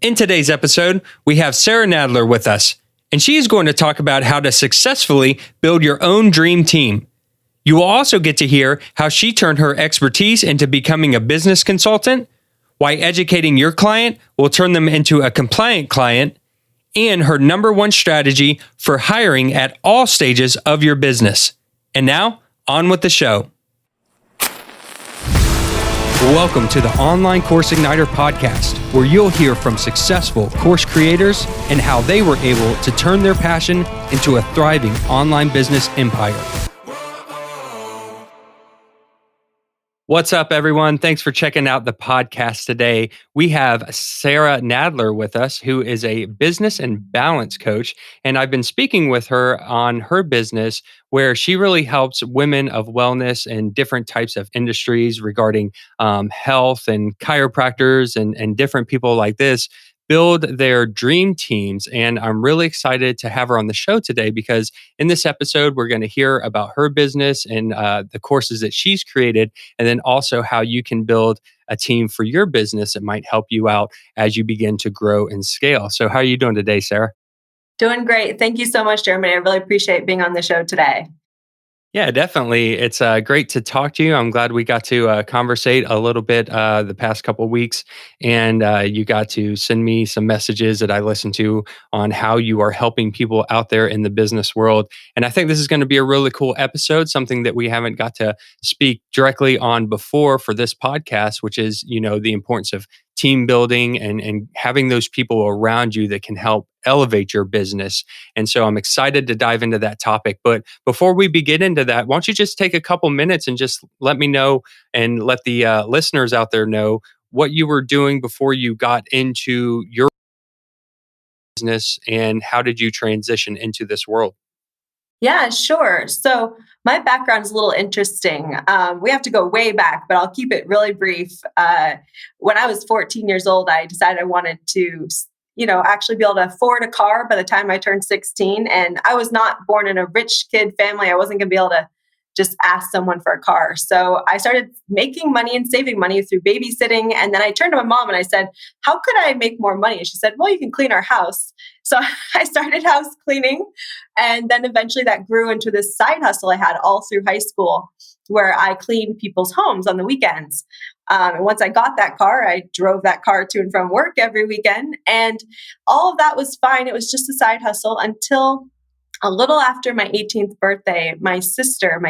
In today's episode, we have Sarah Nadler with us, and she is going to talk about how to successfully build your own dream team. You will also get to hear how she turned her expertise into becoming a business consultant, why educating your client will turn them into a compliant client, and her number one strategy for hiring at all stages of your business. And now, on with the show. Welcome to the Online Course Igniter podcast, where you'll hear from successful course creators and how they were able to turn their passion into a thriving online business empire. What's up, everyone? Thanks for checking out the podcast today. We have Sarah Nadler with us, who is a business and balance coach. And I've been speaking with her on her business, where she really helps women of wellness and different types of industries regarding health and chiropractors and different people like this build their dream teams. And I'm really excited to have her on the show today because in this episode, we're going to hear about her business and the courses that she's created, and then also how you can build a team for your business that might help you out as you begin to grow and scale. So how are you doing today, Sarah? Doing great. Thank you so much, Jeremy. I really appreciate being on the show today. Yeah, definitely. It's great to talk to you. I'm glad we got to conversate a little bit the past couple of weeks, and you got to send me some messages that I listened to on how you are helping people out there in the business world. And I think this is going to be a really cool episode, something that we haven't got to speak directly on before for this podcast, which is, the importance of team building and having those people around you that can help elevate your business. And so I'm excited to dive into that topic. But before we begin into that, why don't you just take a couple minutes and just let me know and let the listeners out there know what you were doing before you got into your business and how did you transition into this world? Yeah, sure. So my background is a little interesting. We have to go way back, but I'll keep it really brief. When I was 14 years old, I decided I wanted to, actually be able to afford a car by the time I turned 16. And I was not born in a rich kid family. I wasn't going to be able to just ask someone for a car. So I started making money and saving money through babysitting. And then I turned to my mom and I said, how could I make more money? And she said, well, you can clean our house. So I started house cleaning. And then eventually that grew into this side hustle I had all through high school where I cleaned people's homes on the weekends. And once I got that car, I drove that car to and from work every weekend. And all of that was fine. It was just a side hustle until a little after my 18th birthday, my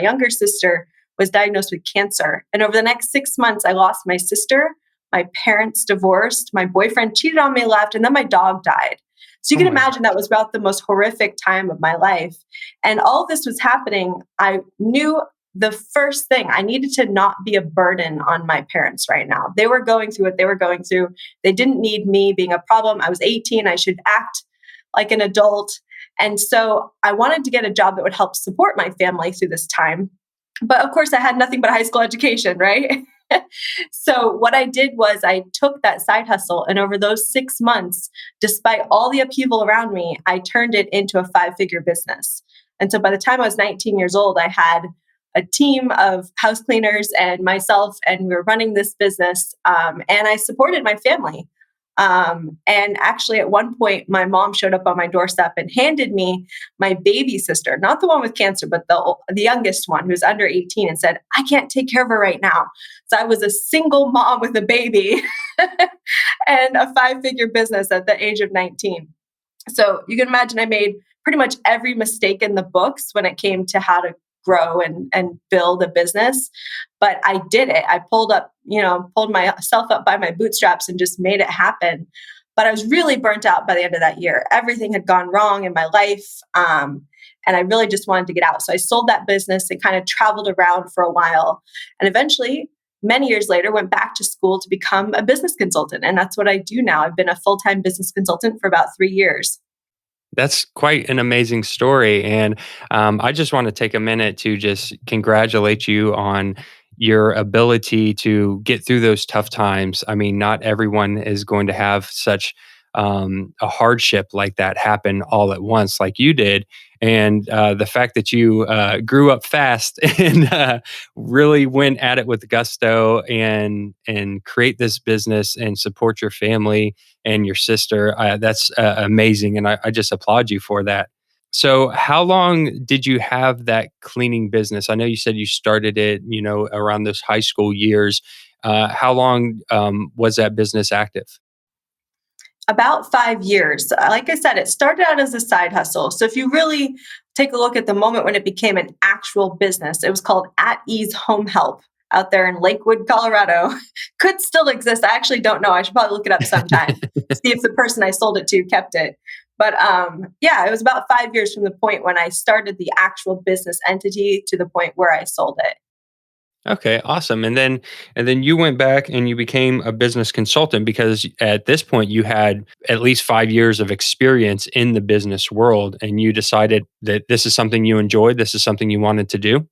younger sister, was diagnosed with cancer. And over the next 6 months, I lost my sister, my parents divorced, my boyfriend cheated on me, left, and then my dog died. So you can imagine that was about the most horrific time of my life. And all of this was happening. I knew the first thing, I needed to not be a burden on my parents right now. They were going through what they were going through. They didn't need me being a problem. I was 18. I should act like an adult. And so I wanted to get a job that would help support my family through this time. But of course, I had nothing but a high school education, right? So what I did was I took that side hustle, and over those 6 months, despite all the upheaval around me, I turned it into a 5-figure business. And so by the time I was 19 years old, I had a team of house cleaners and myself, and we were running this business, and I supported my family. And actually, at one point, my mom showed up on my doorstep and handed me my baby sister, not the one with cancer, but the youngest one who's under 18, and said, I can't take care of her right now. So I was a single mom with a baby and a 5-figure business at the age of 19. So you can imagine I made pretty much every mistake in the books when it came to how to grow and build a business. But I did it. I pulled myself up by my bootstraps and just made it happen. But I was really burnt out by the end of that year. Everything had gone wrong in my life. And I really just wanted to get out. So I sold that business and kind of traveled around for a while. And eventually, many years later, went back to school to become a business consultant. And that's what I do now. I've been a full-time business consultant for about 3 years. That's quite an amazing story. And I just want to take a minute to just congratulate you on your ability to get through those tough times. I mean, not everyone is going to have such a hardship like that happen all at once, like you did. And the fact that you grew up fast and really went at it with gusto and create this business and support your family and your sister, that's amazing, and I just applaud you for that. So, how long did you have that cleaning business? I know you said you started it, around those high school years. How long was that business active? About 5 years. Like I said, it started out as a side hustle. So if you really take a look at the moment when it became an actual business, it was called At Ease Home Help out there in Lakewood, Colorado. Could still exist. I actually don't know. I should probably look it up sometime, see if the person I sold it to kept it. But yeah, it was about 5 years from the point when I started the actual business entity to the point where I sold it. Okay, awesome. And then you went back and you became a business consultant because at this point you had at least 5 years of experience in the business world and you decided that this is something you enjoyed, this is something you wanted to do.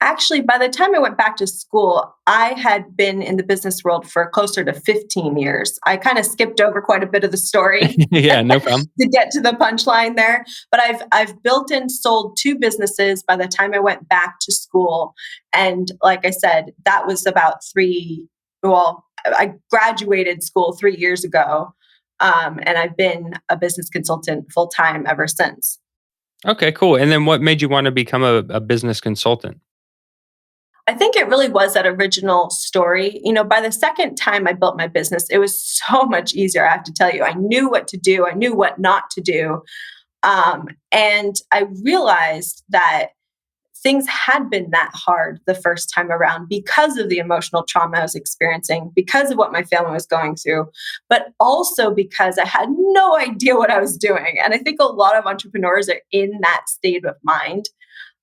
Actually, by the time I went back to school, I had been in the business world for closer to 15 years. I kind of skipped over quite a bit of the story Yeah, no problem. to get to the punchline there, but I've built and sold two businesses by the time I went back to school. And like I said, that was about I graduated school 3 years ago. And I've been a business consultant full time ever since. Okay, cool. And then what made you want to become a business consultant? I think it really was that original story. By the second time I built my business, it was so much easier. I have to tell you, I knew what to do, I knew what not to do. And I realized that things had been that hard the first time around because of the emotional trauma I was experiencing, because of what my family was going through, but also because I had no idea what I was doing. And I think a lot of entrepreneurs are in that state of mind.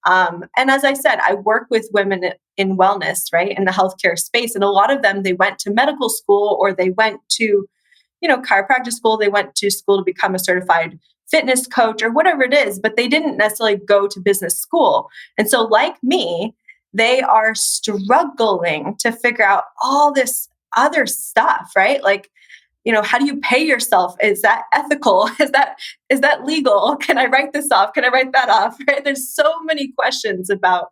And as I said, I work with women in wellness, right, in the healthcare space. And a lot of them, they went to medical school or they went to, chiropractic school, they went to school to become a certified fitness coach or whatever it is, but they didn't necessarily go to business school. And so, like me, they are struggling to figure out all this other stuff, right? Like, how do you pay yourself? Is that ethical? Is that legal? Can I write this off? Can I write that off? Right? There's so many questions about,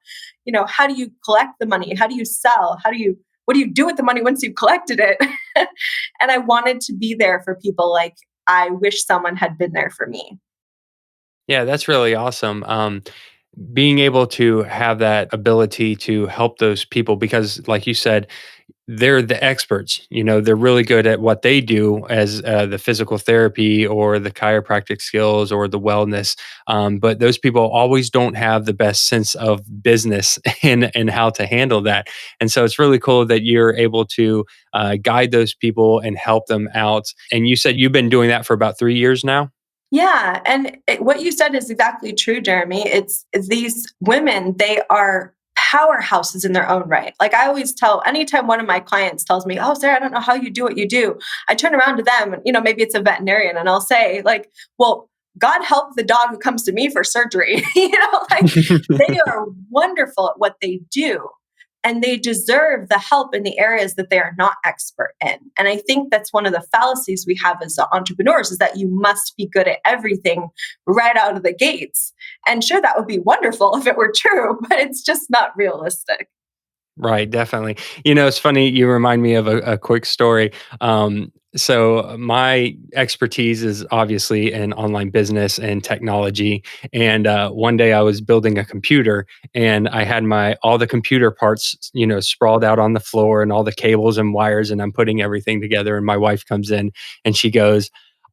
how do you collect the money? How do you sell? What do you do with the money once you've collected it? And I wanted to be there for people like I wish someone had been there for me. Yeah, that's really awesome. Being able to have that ability to help those people because, like you said, they're the experts. They're really good at what they do as the physical therapy or the chiropractic skills or the wellness. But those people always don't have the best sense of business and how to handle that. And so it's really cool that you're able to guide those people and help them out. And you said you've been doing that for about 3 years now. Yeah, and what you said is exactly true, Jeremy. It's these women, they are powerhouses in their own right. Like I always tell, anytime one of my clients tells me, "Oh, Sarah, I don't know how you do what you do," I turn around to them, and maybe it's a veterinarian, and I'll say, like, "Well, God help the dog who comes to me for surgery." Like they are wonderful at what they do. And they deserve the help in the areas that they are not expert in. And I think that's one of the fallacies we have as entrepreneurs is that you must be good at everything right out of the gates. And sure, that would be wonderful if it were true, but it's just not realistic. Right, definitely. It's funny, you remind me of a quick story. So my expertise is obviously in online business and technology. And one day I was building a computer and I had my all the computer parts, sprawled out on the floor and all the cables and wires, and I'm putting everything together. And my wife comes in and she goes,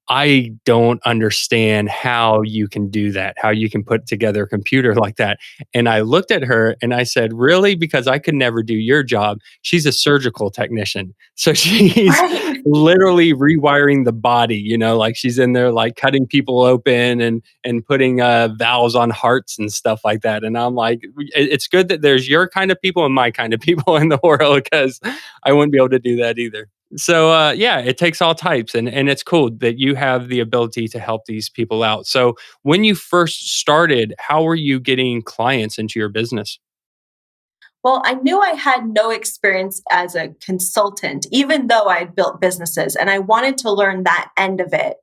I don't understand how you can do that, how you can put together a computer like that. And I looked at her and I said, really? Because I could never do your job. She's a surgical technician. So she's Right. literally rewiring the body, like she's in there like cutting people open and putting valves on hearts and stuff like that. And I'm like, it's good that there's your kind of people and my kind of people in the world because I wouldn't be able to do that either. So yeah, it takes all types, and it's cool that you have the ability to help these people out. So when you first started, how were you getting clients into your business? Well, I knew I had no experience as a consultant, even though I had built businesses, and I wanted to learn that end of it,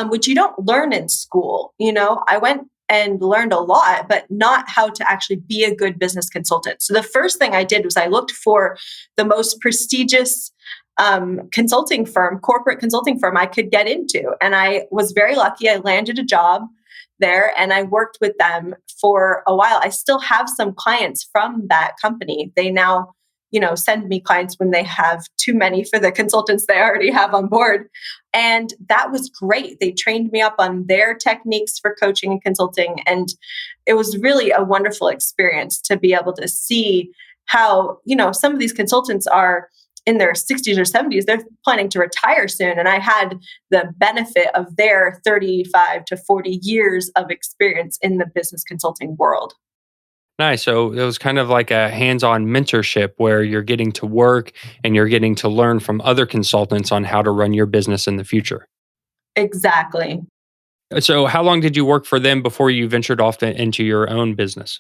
which you don't learn in school. I went and learned a lot, but not how to actually be a good business consultant. So the first thing I did was I looked for the most prestigious consulting firm, corporate consulting firm I could get into. And I was very lucky. I landed a job there and I worked with them for a while. I still have some clients from that company. They now, send me clients when they have too many for the consultants they already have on board. And that was great. They trained me up on their techniques for coaching and consulting. And it was really a wonderful experience to be able to see how, some of these consultants are in their 60s or 70s, they're planning to retire soon. And I had the benefit of their 35 to 40 years of experience in the business consulting world. Nice. So it was kind of like a hands-on mentorship where you're getting to work and you're getting to learn from other consultants on how to run your business in the future. Exactly. So how long did you work for them before you ventured off into your own business?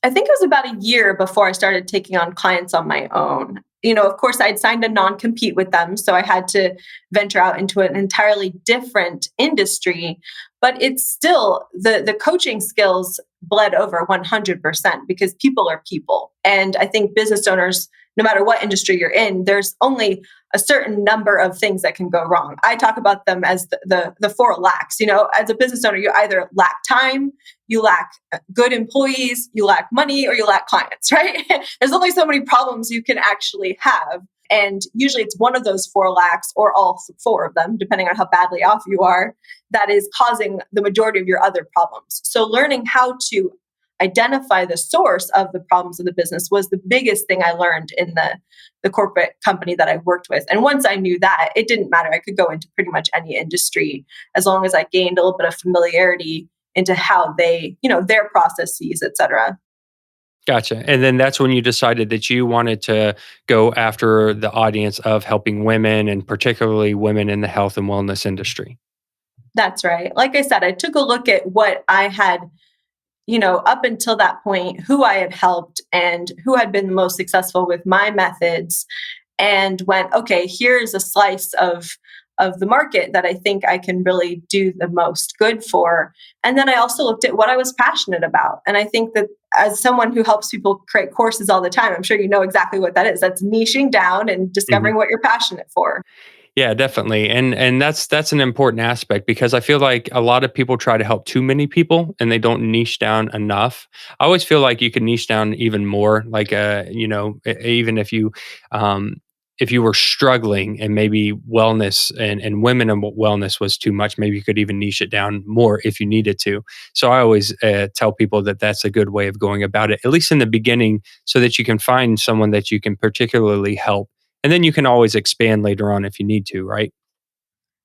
I think it was about a year before I started taking on clients on my own. Of course, I'd signed a non compete with them. So I had to venture out into an entirely different industry. But it's still the coaching skills bled over 100% because people are people. And I think business owners, no matter what industry you're in, there's only a certain number of things that can go wrong. I talk about them as the four lacks. As a business owner, you either lack time, you lack good employees, you lack money, or you lack clients, right? There's only so many problems you can actually have. And usually it's one of those four lacks or all four of them, depending on how badly off you are, that is causing the majority of your other problems. So learning how to identify the source of the problems of the business was the biggest thing I learned in the corporate company that I worked with. And once I knew that, it didn't matter. I could go into pretty much any industry as long as I gained a little bit of familiarity into how they, their processes, et cetera. Gotcha. And then that's when you decided that you wanted to go after the audience of helping women and particularly women in the health and wellness industry. That's right. Like I said, I took a look at what I had, up until that point, who I had helped and who had been the most successful with my methods, and went, okay, here's a slice of the market that I think I can really do the most good for. And then I also looked at what I was passionate about. And I think that as someone who helps people create courses all the time, I'm sure you know exactly what that is. That's niching down and Mhm. discovering what you're passionate for. Yeah, definitely. And that's an important aspect because I feel like a lot of people try to help too many people and they don't niche down enough. I always feel like you can niche down even more, like even if you were struggling and maybe wellness and women and wellness was too much, maybe you could even niche it down more if you needed to. So I always tell people that that's a good way of going about it, at least in the beginning, so that you can find someone that you can particularly help and then you can always expand later on if you need to, right?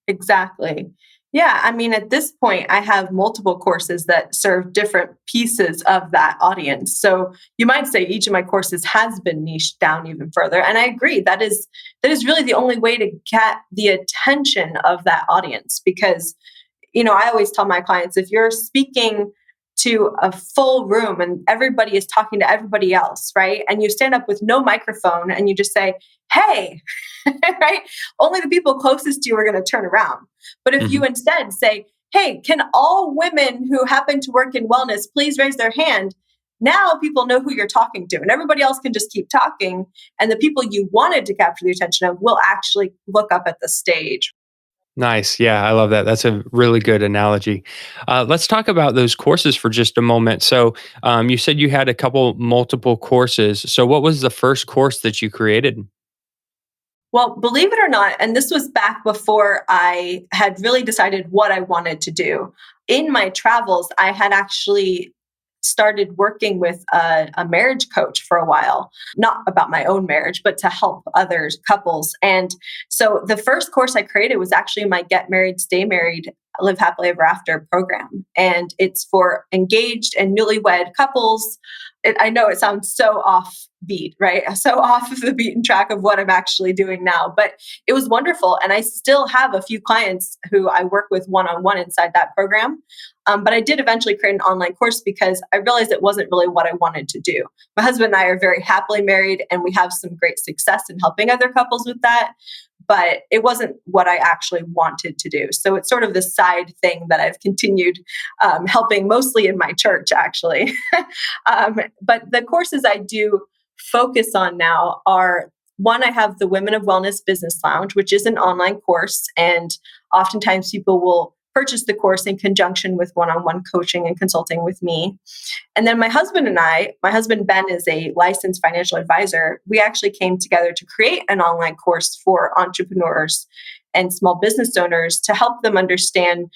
Exactly. Yeah. I mean, at this point, I have multiple courses that serve different pieces of that audience. So you might say each of my courses has been niched down even further. And I agree that is really the only way to get the attention of that audience because I always tell my clients if you're speaking to a full room and everybody is talking to everybody else, right? And you stand up with no microphone and you just say, hey, right? Only the people closest to you are going to turn around. But if you Mhm. instead say, hey, can all women who happen to work in wellness please raise their hand? Now people know who you're talking to, and everybody else can just keep talking. And the people you wanted to capture the attention of will actually look up at the stage. Nice. Yeah, I love that. That's a really good analogy. Let's talk about those courses for just a moment. So, you said you had a couple multiple courses. So, what was the first course that you created? Well, believe it or not, and this was back before I had really decided what I wanted to do. In my travels, I had actually started working with a marriage coach for a while, not about my own marriage, but to help other couples. And so the first course I created was actually my Get Married, Stay Married, Live Happily Ever After program. And it's for engaged and newlywed couples. I know it sounds so off beat, right? So off of the beaten track of what I'm actually doing now. But it was wonderful. And I still have a few clients who I work with one on one inside that program. But I did eventually create an online course because I realized it wasn't really what I wanted to do. My husband and I are very happily married, and we have some great success in helping other couples with that. But it wasn't what I actually wanted to do. So it's sort of this side thing that I've continued helping mostly in my church, actually. But the courses I do focus on now are one, I have the Women of Wellness Business Lounge, which is an online course. And oftentimes people will purchase the course in conjunction with one on one coaching and consulting with me. And then my husband and I, my husband Ben is a licensed financial advisor. We actually came together to create an online course for entrepreneurs and small business owners to help them understand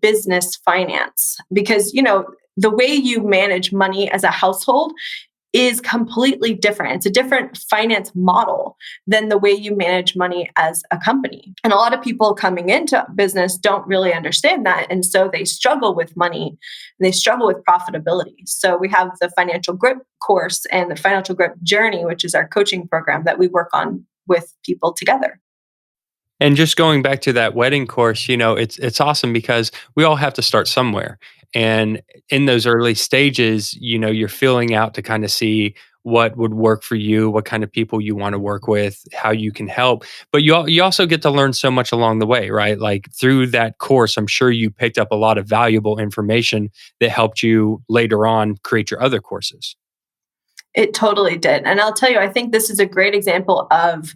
business finance. Because, the way you manage money as a household is completely different. It's a different finance model than the way you manage money as a company. And a lot of people coming into business don't really understand that. And so they struggle with money and they struggle with profitability. So we have the Financial Grip course and the Financial Grip Journey, which is our coaching program that we work on with people together. And just going back to that wedding course, it's awesome because we all have to start somewhere. And in those early stages, you're filling out to kind of see what would work for you, what kind of people you want to work with, how you can help. But you also get to learn so much along the way, right? Like through that course, I'm sure you picked up a lot of valuable information that helped you later on create your other courses. It totally did. And I'll tell you, I think this is a great example of,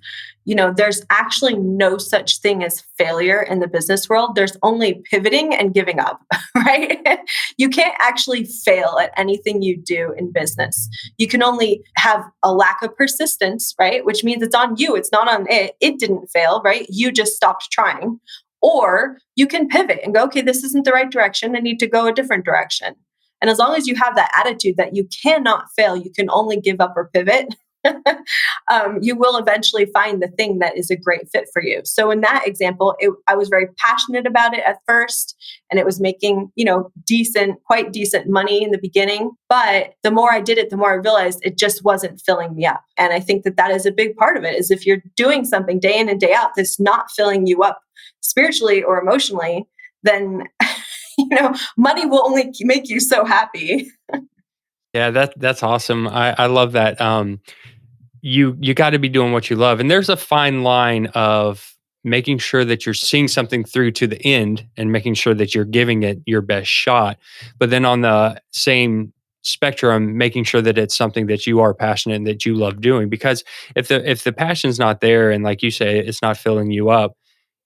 there's actually no such thing as failure in the business world. There's only pivoting and giving up, right? You can't actually fail at anything you do in business. You can only have a lack of persistence, right? Which means it's on you. It's not on it. It didn't fail, right? You just stopped trying. Or you can pivot and go, okay, this isn't the right direction. I need to go a different direction. And as long as you have that attitude that you cannot fail, you can only give up or pivot, you will eventually find the thing that is a great fit for you. So in that example, I was very passionate about it at first, and it was making, quite decent money in the beginning. But the more I did it, the more I realized it just wasn't filling me up. And I think that that is a big part of it, is if you're doing something day in and day out that's not filling you up spiritually or emotionally, then money will only make you so happy. Yeah, that's awesome. I love that. You got to be doing what you love, and there's a fine line of making sure that you're seeing something through to the end and making sure that you're giving it your best shot. But then on the same spectrum, making sure that it's something that you are passionate and that you love doing. Because if the passion's not there, and like you say, it's not filling you up,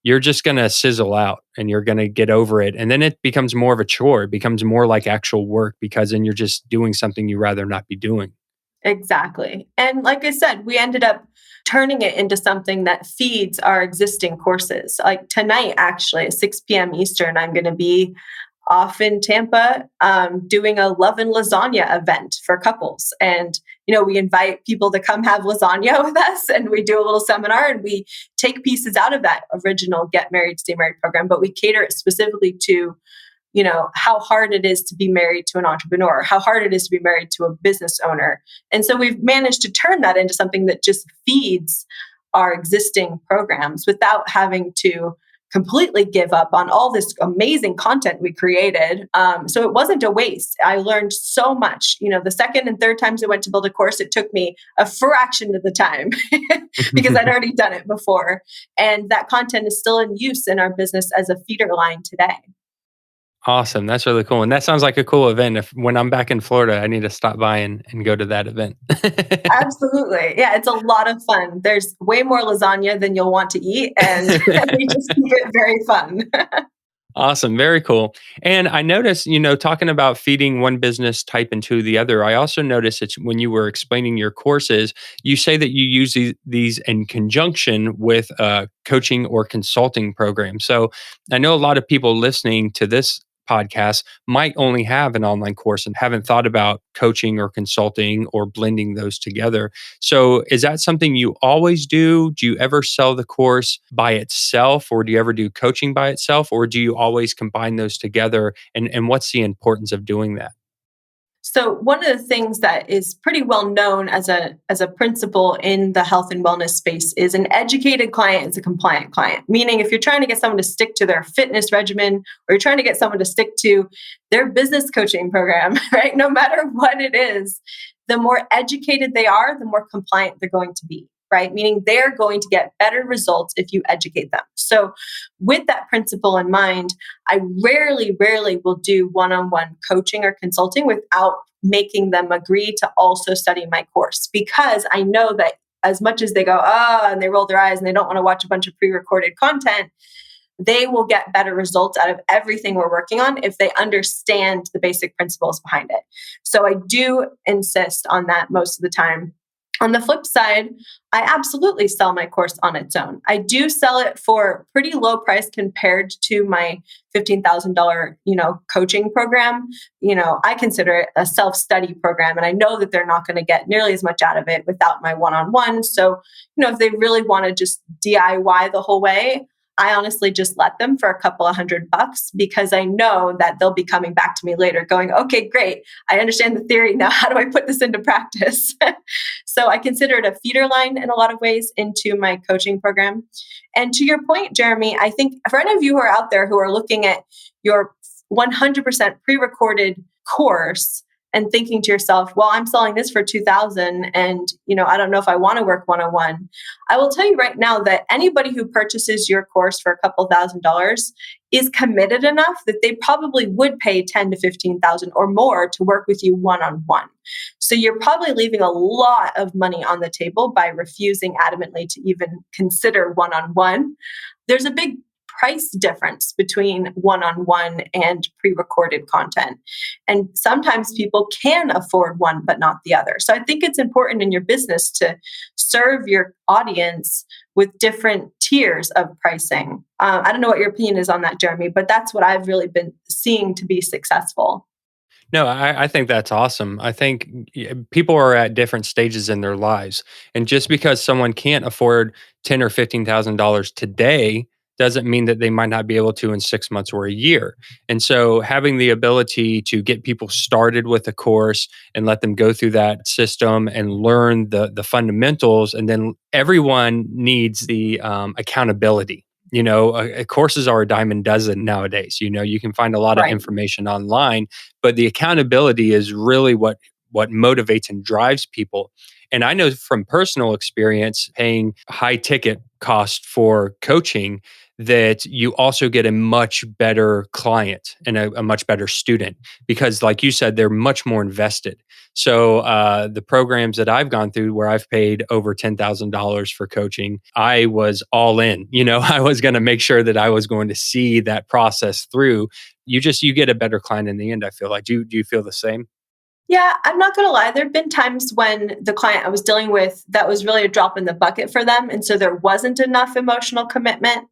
you're just going to sizzle out and you're going to get over it. And then it becomes more of a chore. It becomes more like actual work because then you're just doing something you rather not be doing. Exactly. And like I said, we ended up turning it into something that feeds our existing courses. Like tonight, actually, at 6 p.m. Eastern, I'm going to be off in Tampa doing a love and lasagna event for couples. And, we invite people to come have lasagna with us, and we do a little seminar, and we take pieces out of that original Get Married, Stay Married program, but we cater it specifically to how hard it is to be married to an entrepreneur, how hard it is to be married to a business owner. And so we've managed to turn that into something that just feeds our existing programs without having to completely give up on all this amazing content we created. So it wasn't a waste. I learned so much. The second and third times I went to build a course, it took me a fraction of the time because I'd already done it before. And that content is still in use in our business as a feeder line today. Awesome. That's really cool. And that sounds like a cool event. If when I'm back in Florida, I need to stop by and go to that event. Absolutely. Yeah, it's a lot of fun. There's way more lasagna than you'll want to eat, and we just keep it very fun. Awesome. Very cool. And I noticed, talking about feeding one business type into the other, I also noticed that when you were explaining your courses, you say that you use these in conjunction with a coaching or consulting program. So I know a lot of people listening to this podcast might only have an online course and haven't thought about coaching or consulting or blending those together. So, is that something you always do? Do you ever sell the course by itself, or do you ever do coaching by itself, or do you always combine those together? And what's the importance of doing that? So one of the things that is pretty well known as a principle in the health and wellness space is an educated client is a compliant client. Meaning if you're trying to get someone to stick to their fitness regimen or you're trying to get someone to stick to their business coaching program, right? No matter what it is, the more educated they are, the more compliant they're going to be. Right? Meaning they're going to get better results if you educate them. So, with that principle in mind, I rarely will do one on one coaching or consulting without making them agree to also study my course because I know that as much as they go, oh, and they roll their eyes and they don't want to watch a bunch of pre recorded content, they will get better results out of everything we're working on if they understand the basic principles behind it. So, I do insist on that most of the time. On the flip side, I absolutely sell my course on its own. I do sell it for pretty low price compared to my $15,000, coaching program. I consider it a self-study program and I know that they're not going to get nearly as much out of it without my one-on-one. So, if they really want to just DIY the whole way, I honestly just let them for a couple of $100 because I know that they'll be coming back to me later going, okay, great. I understand the theory. Now, how do I put this into practice? So I consider it a feeder line in a lot of ways into my coaching program. And to your point, Jeremy, I think for any of you who are out there who are looking at your 100% pre-recorded course and thinking to yourself, well, I'm selling this for 2000 and, I don't know if I want to work one-on-one. I will tell you right now that anybody who purchases your course for a couple $1,000s is committed enough that they probably would pay 10 to 15,000 or more to work with you one-on-one. So you're probably leaving a lot of money on the table by refusing adamantly to even consider one-on-one. There's a big price difference between one-on-one and pre-recorded content. And sometimes people can afford one, but not the other. So I think it's important in your business to serve your audience with different tiers of pricing. I don't know what your opinion is on that, Jeremy, but that's what I've really been seeing to be successful. No, I think that's awesome. I think people are at different stages in their lives, and just because someone can't afford $10 or $15,000 today doesn't mean that they might not be able to in 6 months or a year. And so, having the ability to get people started with a course and let them go through that system and learn the fundamentals, and then everyone needs the accountability. Courses are a dime a dozen nowadays. You can find a lot of Right. information online, but the accountability is really what motivates and drives people. And I know from personal experience, paying high ticket cost for coaching, that you also get a much better client and a much better student because, like you said, they're much more invested. So the programs that I've gone through where I've paid over $10,000 for coaching, I was all in. I was going to make sure that I was going to see that process through. You get a better client in the end. I feel like. Do you feel the same? Yeah, I'm not going to lie. There have been times when the client I was dealing with that was really a drop in the bucket for them. And so there wasn't enough emotional commitment.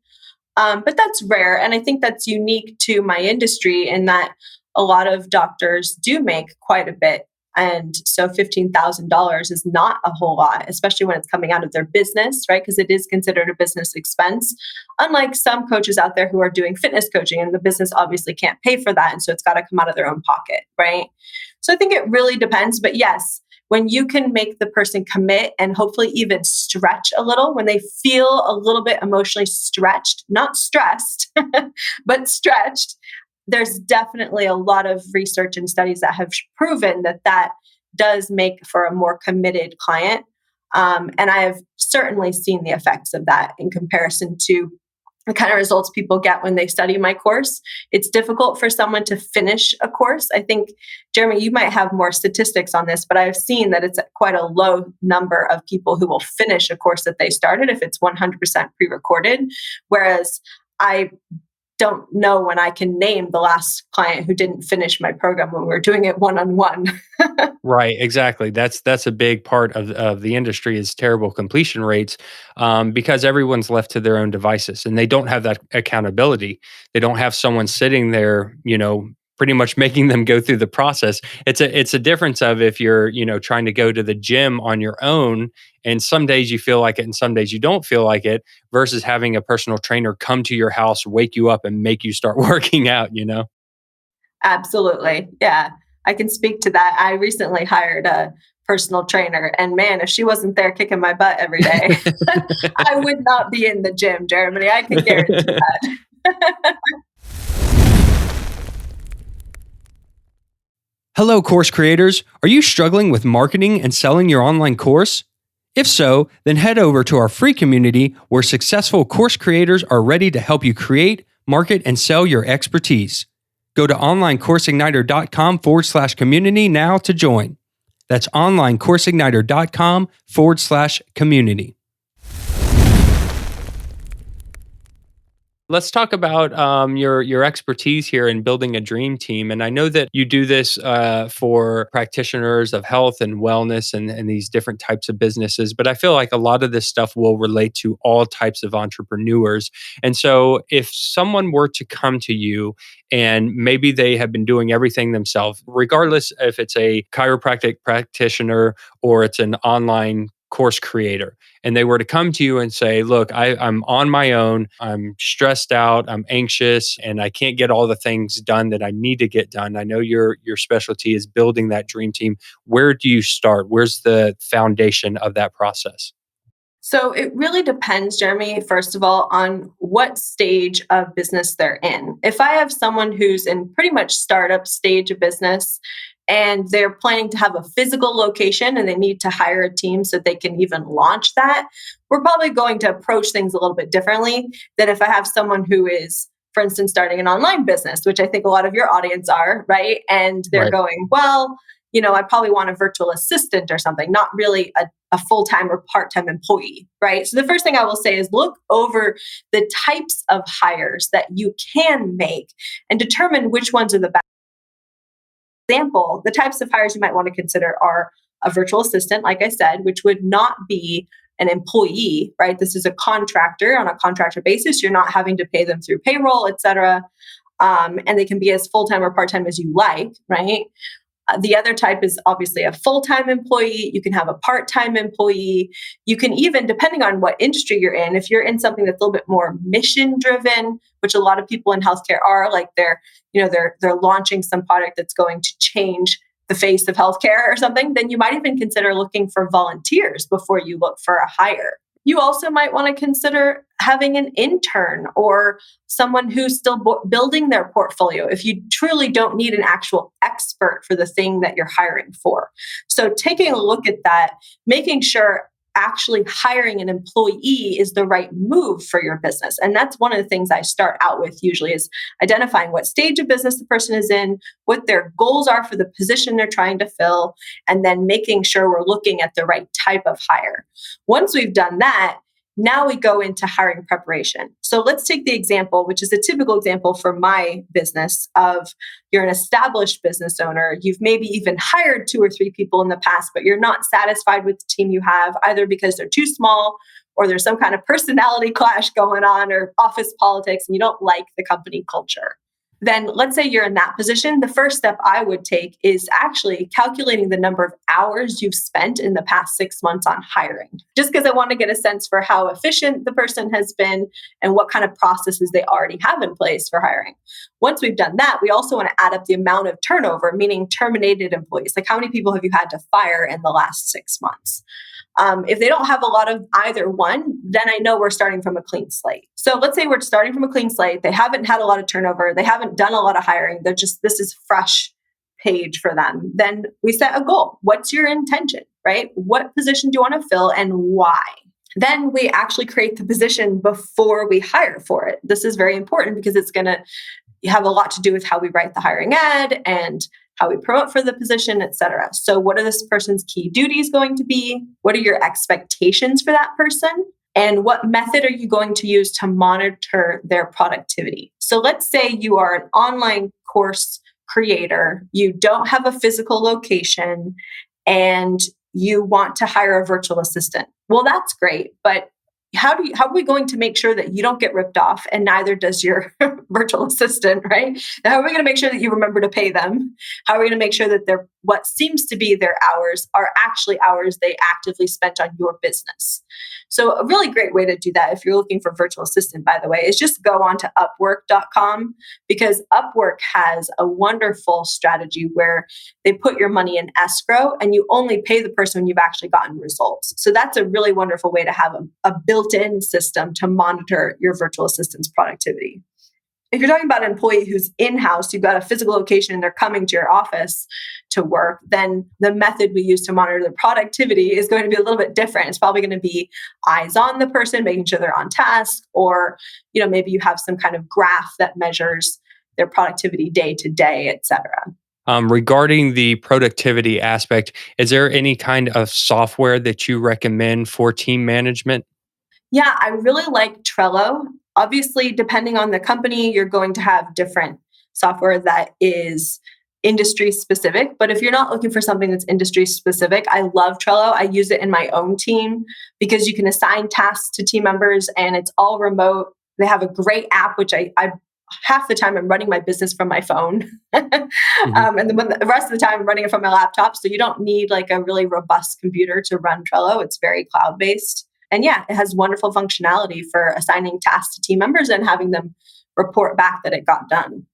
But that's rare. And I think that's unique to my industry in that a lot of doctors do make quite a bit. And so $15,000 is not a whole lot, especially when it's coming out of their business, right? Because it is considered a business expense. Unlike some coaches out there who are doing fitness coaching, and the business obviously can't pay for that. And so it's got to come out of their own pocket, right? So I think it really depends. But yes, when you can make the person commit and hopefully even stretch a little, when they feel a little bit emotionally stretched, not stressed, but stretched, there's definitely a lot of research and studies that have proven that that does make for a more committed client. And I have certainly seen the effects of that in comparison to the kind of results people get when they study my course. It's difficult for someone to finish a course. I think, Jeremy, you might have more statistics on this, but I've seen that it's quite a low number of people who will finish a course that they started if it's 100% pre-recorded. Whereas I don't know when I can name the last client who didn't finish my program when we were doing it one-on-one. Right, exactly. That's a big part of the industry is terrible completion rates, because everyone's left to their own devices and they don't have that accountability. They don't have someone sitting there, pretty much making them go through the process. It's a difference of if you're trying to go to the gym on your own, and some days you feel like it and some days you don't feel like it, versus having a personal trainer come to your house, wake you up, and make you start working out. Absolutely. Yeah. I can speak to that. I recently hired a personal trainer, and man, if she wasn't there kicking my butt every day, I would not be in the gym, Jeremy. I can guarantee that. Hello, course creators. Are you struggling with marketing and selling your online course? If so, then head over to our free community where successful course creators are ready to help you create, market, and sell your expertise. Go to onlinecourseigniter.com/community now to join. That's onlinecourseigniter.com/community. Let's talk about your expertise here in building a dream team. And I know that you do this for practitioners of health and wellness and these different types of businesses. But I feel like a lot of this stuff will relate to all types of entrepreneurs. And so if someone were to come to you and maybe they have been doing everything themselves, regardless if it's a chiropractic practitioner or it's an online course creator, and they were to come to you and say, look, I'm on my own, I'm stressed out, I'm anxious, and I can't get all the things done that I need to get done. I know your specialty is building that dream team. Where do you start? Where's the foundation of that process? So it really depends, Jeremy, first of all, on what stage of business they're in. If I have someone who's in pretty much startup stage of business and they're planning to have a physical location and they need to hire a team so they can even launch that, we're probably going to approach things a little bit differently than if I have someone who is, for instance, starting an online business, which I think a lot of your audience are, right? And they're Right. going, well, I probably want a virtual assistant or something, not really a full time or part time employee, right? So the first thing I will say is look over the types of hires that you can make and determine which ones are the best. Example, the types of hires you might want to consider are a virtual assistant, like I said, which would not be an employee, right? This is a contractor on a contractor basis. You're not having to pay them through payroll, et cetera. And they can be as full time or part time as you like, right? The other type is obviously a full time employee. You can have a part time employee. You can even, depending on what industry you're in, if you're in something that's a little bit more mission driven, which a lot of people in healthcare are, like they're launching some product that's going to change the face of healthcare or something, then you might even consider looking for volunteers before you look for a hire. You also might want to consider having an intern or someone who's still building their portfolio if you truly don't need an actual expert for the thing that you're hiring for. So, taking a look at that, making sure actually hiring an employee is the right move for your business. And that's one of the things I start out with usually is identifying what stage of business the person is in, what their goals are for the position they're trying to fill, and then making sure we're looking at the right type of hire. Once we've done that, now we go into hiring preparation. So let's take the example, which is a typical example for my business of you're an established business owner. You've maybe even hired 2 or 3 people in the past, but you're not satisfied with the team you have, either because they're too small or there's some kind of personality clash going on or office politics and you don't like the company culture. Then let's say you're in that position. The first step I would take is actually calculating the number of hours you've spent in the past 6 months on hiring, just because I want to get a sense for how efficient the person has been and what kind of processes they already have in place for hiring. Once we've done that, we also want to add up the amount of turnover, meaning terminated employees. Like how many people have you had to fire in the last 6 months? If they don't have a lot of either one, then I know we're starting from a clean slate. So let's say we're starting from a clean slate. They haven't had a lot of turnover. They haven't done a lot of hiring. This is fresh page for them. Then we set a goal. What's your intention, right? What position do you want to fill and why? Then we actually create the position before we hire for it. This is very important because it's going to have a lot to do with how we write the hiring ad and how we promote for the position, et cetera. So what are this person's key duties going to be? What are your expectations for that person? And what method are you going to use to monitor their productivity? So let's say you are an online course creator, you don't have a physical location, and you want to hire a virtual assistant. Well, that's great, but how are we going to make sure that you don't get ripped off and neither does your virtual assistant, right? How are we going to make sure that you remember to pay them? How are we going to make sure that their what seems to be their hours are actually hours they actively spent on your business? So a really great way to do that, if you're looking for virtual assistant, by the way, is just go on to upwork.com, because Upwork has a wonderful strategy where they put your money in escrow and you only pay the person when you've actually gotten results. So that's a really wonderful way to have a built-in system to monitor your virtual assistant's productivity. If you're talking about an employee who's in-house, you've got a physical location and they're coming to your office to work, then the method we use to monitor their productivity is going to be a little bit different. It's probably going to be eyes on the person, making sure they're on task, or maybe you have some kind of graph that measures their productivity day to day, et cetera. Regarding the productivity aspect, is there any kind of software that you recommend for team management? Yeah, I really like Trello. Obviously, depending on the company, you're going to have different software that is industry specific. But if you're not looking for something that's industry specific, I love Trello. I use it in my own team because you can assign tasks to team members and it's all remote. They have a great app, which I half the time I'm running my business from my phone. Mhm. And then the rest of the time I'm running it from my laptop. So you don't need like a really robust computer to run Trello. It's very cloud based. And yeah, it has wonderful functionality for assigning tasks to team members and having them report back that it got done.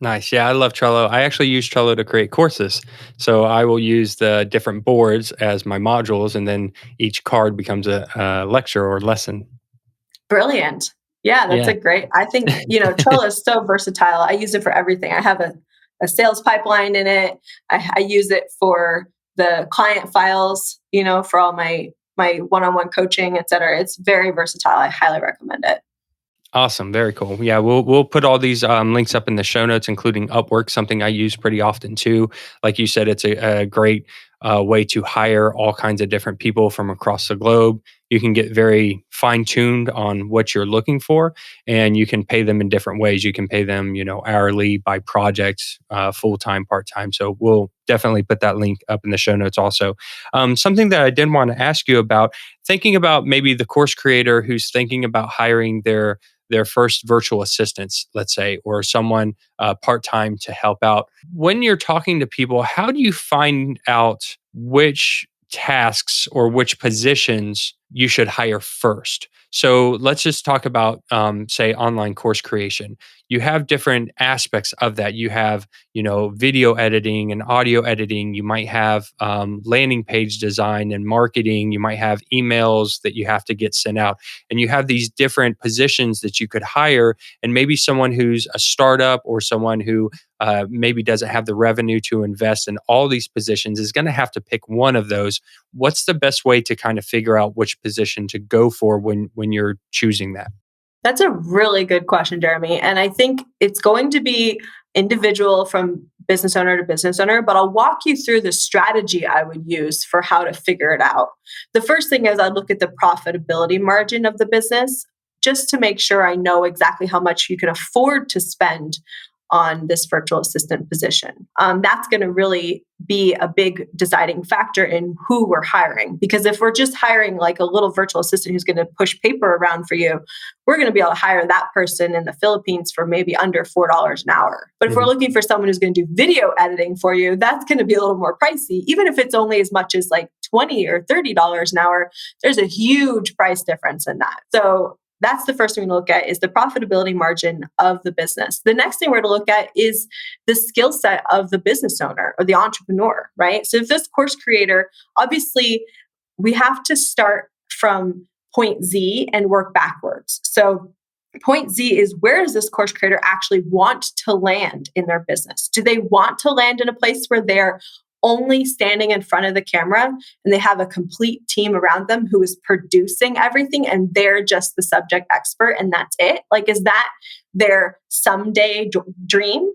Nice. Yeah, I love Trello. I actually use Trello to create courses. So I will use the different boards as my modules, and then each card becomes a lecture or lesson. Brilliant. Yeah, that's Yeah. a great. I think, Trello is so versatile. I use it for everything. I have a sales pipeline in it. I use it for the client files, for all my one-on-one coaching, et cetera. It's very versatile. I highly recommend it. Awesome, very cool. Yeah, we'll put all these links up in the show notes, including Upwork, something I use pretty often too. Like you said, it's a great way to hire all kinds of different people from across the globe. You can get very fine tuned on what you're looking for, and you can pay them in different ways. You can pay them, hourly, by project, full time, part time. So we'll definitely put that link up in the show notes also. Something that I did want to ask you about, thinking about maybe the course creator who's thinking about hiring their first virtual assistants, let's say, or someone part time to help out. When you're talking to people, how do you find out which tasks or which positions you should hire first? So let's just talk about, say, online course creation. You have different aspects of that. You have, video editing and audio editing. You might have landing page design and marketing. You might have emails that you have to get sent out, and you have these different positions that you could hire. And maybe someone who's a startup or someone who maybe doesn't have the revenue to invest in all these positions is going to have to pick one of those. What's the best way to kind of figure out which position to go for when you're choosing that? That's a really good question, Jeremy. And I think it's going to be individual from business owner to business owner, but I'll walk you through the strategy I would use for how to figure it out. The first thing is I'd look at the profitability margin of the business just to make sure I know exactly how much you can afford to spend on this virtual assistant position. That's going to really be a big deciding factor in who we're hiring. Because if we're just hiring like a little virtual assistant who's going to push paper around for you, we're going to be able to hire that person in the Philippines for maybe under $4 an hour. But if we're Mhm. looking for someone who's going to do video editing for you, that's going to be a little more pricey. Even if it's only as much as like $20 or $30 an hour, there's a huge price difference in that. So that's the first thing to look at is the profitability margin of the business. The next thing we're to look at is the skill set of the business owner or the entrepreneur, right? So if this course creator, obviously we have to start from point Z and work backwards. So point Z is, where does this course creator actually want to land in their business? Do they want to land in a place where they're only standing in front of the camera and they have a complete team around them who is producing everything and they're just the subject expert and that's it? Like, is that their someday dream?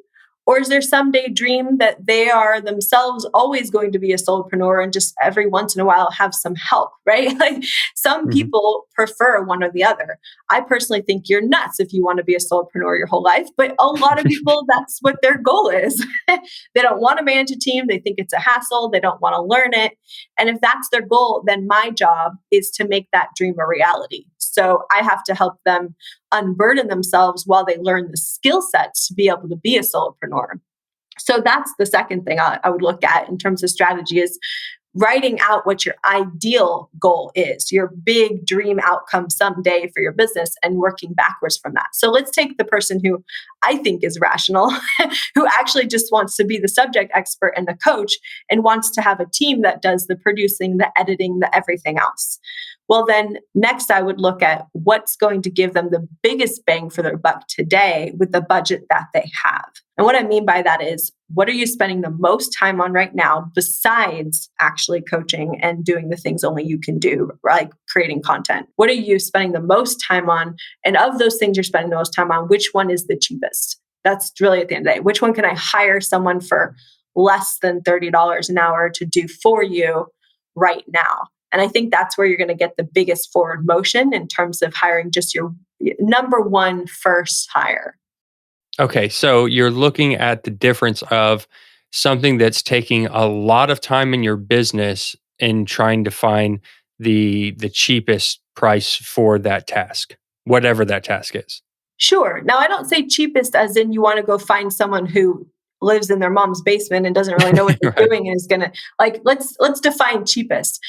Or is there someday dream that they are themselves always going to be a solopreneur and just every once in a while have some help, right? Like some Mhm. people prefer one or the other. I personally think you're nuts if you want to be a solopreneur your whole life, but a lot of people, that's what their goal is. They don't want to manage a team. They think it's a hassle. They don't want to learn it. And if that's their goal, then my job is to make that dream a reality. So I have to help them unburden themselves while they learn the skill sets to be able to be a solopreneur. So that's the second thing I would look at in terms of strategy is writing out what your ideal goal is, your big dream outcome someday for your business, and working backwards from that. So let's take the person who I think is rational, who actually just wants to be the subject expert and the coach and wants to have a team that does the producing, the editing, the everything else. Well, then next I would look at what's going to give them the biggest bang for their buck today with the budget that they have. And what I mean by that is, what are you spending the most time on right now besides actually coaching and doing the things only you can do, like creating content? What are you spending the most time on? And of those things you're spending the most time on, which one is the cheapest? That's really at the end of the day. Which one can I hire someone for less than $30 an hour to do for you right now? And I think that's where you're going to get the biggest forward motion in terms of hiring just your number one first hire. Okay, so you're looking at the difference of something that's taking a lot of time in your business and trying to find the cheapest price for that task, whatever that task is. Sure. Now, I don't say cheapest as in you want to go find someone who lives in their mom's basement and doesn't really know what they're Right. doing and is going to like let's define cheapest.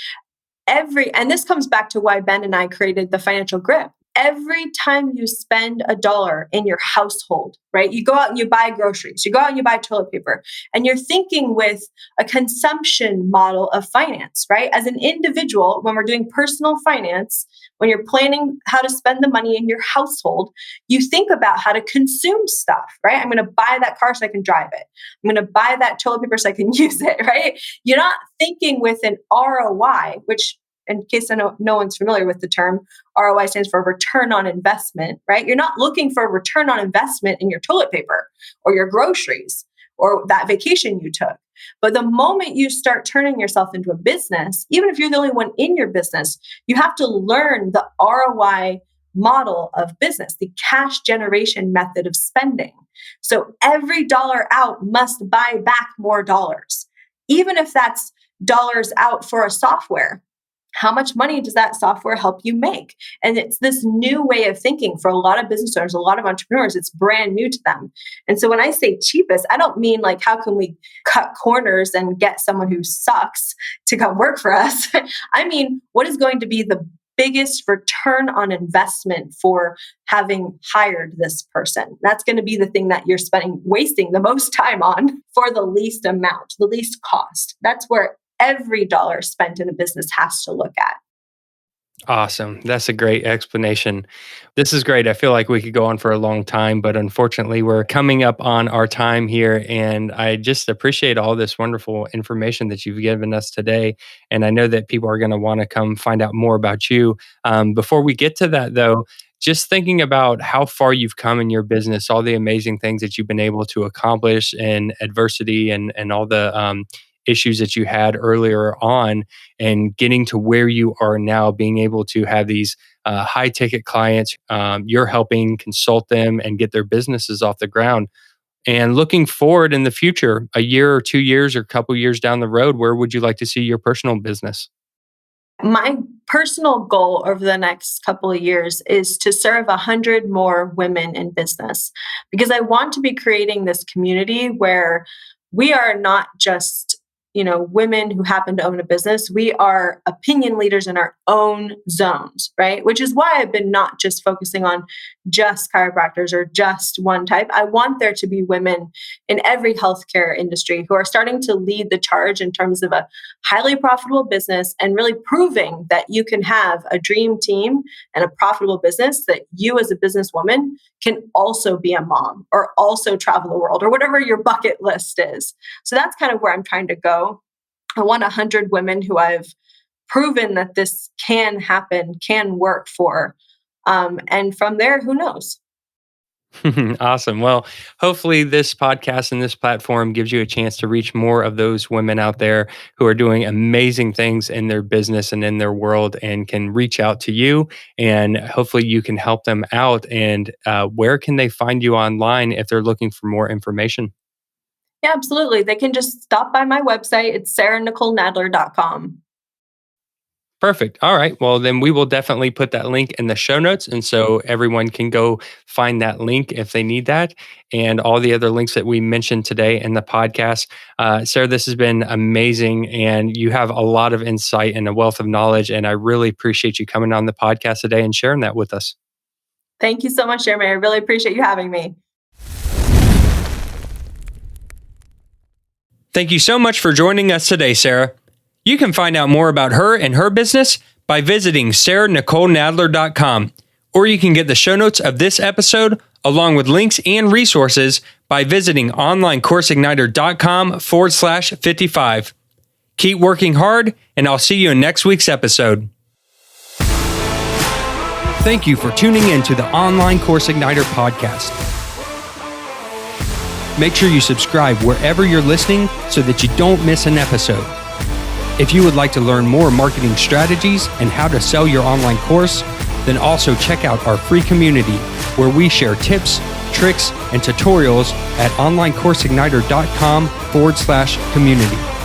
And this comes back to why Ben and I created the financial grip. Every time you spend a dollar in your household, right? You go out and you buy groceries, you go out and you buy toilet paper, and you're thinking with a consumption model of finance, right? As an individual, when we're doing personal finance, when you're planning how to spend the money in your household, you think about how to consume stuff, right? I'm going to buy that car so I can drive it. I'm going to buy that toilet paper so I can use it, right? You're not thinking with an ROI, which in case I know no one's familiar with the term, ROI stands for return on investment, right? You're not looking for a return on investment in your toilet paper or your groceries or that vacation you took. But the moment you start turning yourself into a business, even if you're the only one in your business, you have to learn the ROI model of business, the cash generation method of spending. So every dollar out must buy back more dollars, even if that's dollars out for a software. How much money does that software help you make? And it's this new way of thinking for a lot of business owners, a lot of entrepreneurs. It's brand new to them. And so when I say cheapest, I don't mean like how can we cut corners and get someone who sucks to come work for us. I mean, what is going to be the biggest return on investment for having hired this person? That's going to be the thing that you're wasting the most time on for the least amount, the least cost. That's where every dollar spent in a business has to look at. Awesome. That's a great explanation. This is great. I feel like we could go on for a long time, but unfortunately, we're coming up on our time here. And I just appreciate all this wonderful information that you've given us today. And I know that people are going to want to come find out more about you. Before we get to that, though, just thinking about how far you've come in your business, all the amazing things that you've been able to accomplish in adversity and all the issues that you had earlier on and getting to where you are now, being able to have these high ticket clients. You're helping consult them and get their businesses off the ground. And looking forward in the future, a year or 2 years or a couple years down the road, where would you like to see your personal business? My personal goal over the next couple of years is to serve 100 more women in business because I want to be creating this community where we are not just women who happen to own a business. We are opinion leaders in our own zones, right? Which is why I've been not just focusing on just chiropractors or just one type. I want there to be women in every healthcare industry who are starting to lead the charge in terms of a highly profitable business and really proving that you can have a dream team and a profitable business, that you as a businesswoman can also be a mom or also travel the world or whatever your bucket list is. So that's kind of where I'm trying to go. I want 100 women who I've proven that this can happen, can work for. And from there, who knows? Awesome. Well, hopefully, this podcast and this platform gives you a chance to reach more of those women out there who are doing amazing things in their business and in their world and can reach out to you. And hopefully, you can help them out. And where can they find you online if they're looking for more information? Yeah, absolutely. They can just stop by my website. It's sarahnicolenadler.com. Perfect. All right. Well, then we will definitely put that link in the show notes. And so everyone can go find that link if they need that, and all the other links that we mentioned today in the podcast. Sarah, this has been amazing. And you have a lot of insight and a wealth of knowledge. And I really appreciate you coming on the podcast today and sharing that with us. Thank you so much, Jeremy. I really appreciate you having me. Thank you so much for joining us today, Sarah. You can find out more about her and her business by visiting sarahnicolenadler.com, or you can get the show notes of this episode along with links and resources by visiting onlinecourseigniter.com/55. Keep working hard, and I'll see you in next week's episode. Thank you for tuning in to the Online Course Igniter podcast. Make sure you subscribe wherever you're listening so that you don't miss an episode. If you would like to learn more marketing strategies and how to sell your online course, then also check out our free community where we share tips, tricks, and tutorials at onlinecourseigniter.com/community.